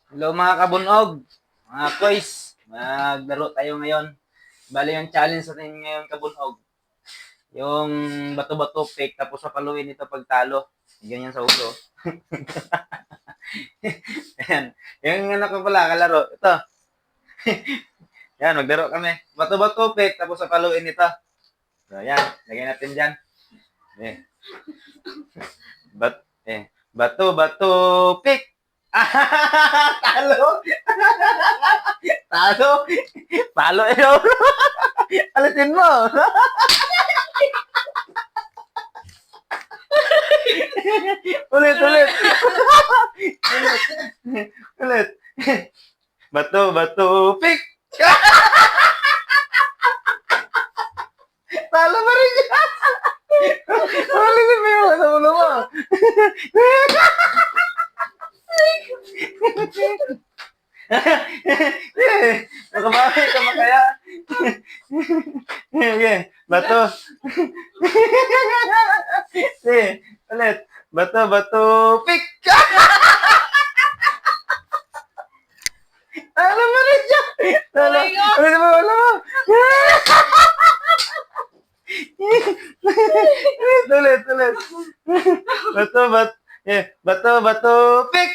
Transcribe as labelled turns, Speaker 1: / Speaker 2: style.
Speaker 1: Hello mga kabunog, mga kois, maglaro tayo ngayon. Bali yung challenge natin ngayon kabunog. Yung bato-bato pick tapos papaluin ito pag talo. Ganyan sa ulo. Ayan. Yung ano ko pala, kalaro. Ito. Yan, maglaro kami. Bato-bato pick tapos papaluin ito. So, yan. Lagyan natin dyan. Eh. Bato-bato pick. Talo! Talo! Talo ikaw! Alitin mo! Ulit, ulit! Ulit! Bato, bato, pick! Talo pa rin siya! Ulitin mo yung ulo mo! Nakabawi ka ba kaya? Sige, bato. Sige, ulit. Bato, bato, pick! Talo mo rin siya! Talo. Ulit mo, ulit mo. Ulit, ulit. Bato, bato. Bato, bato, pick!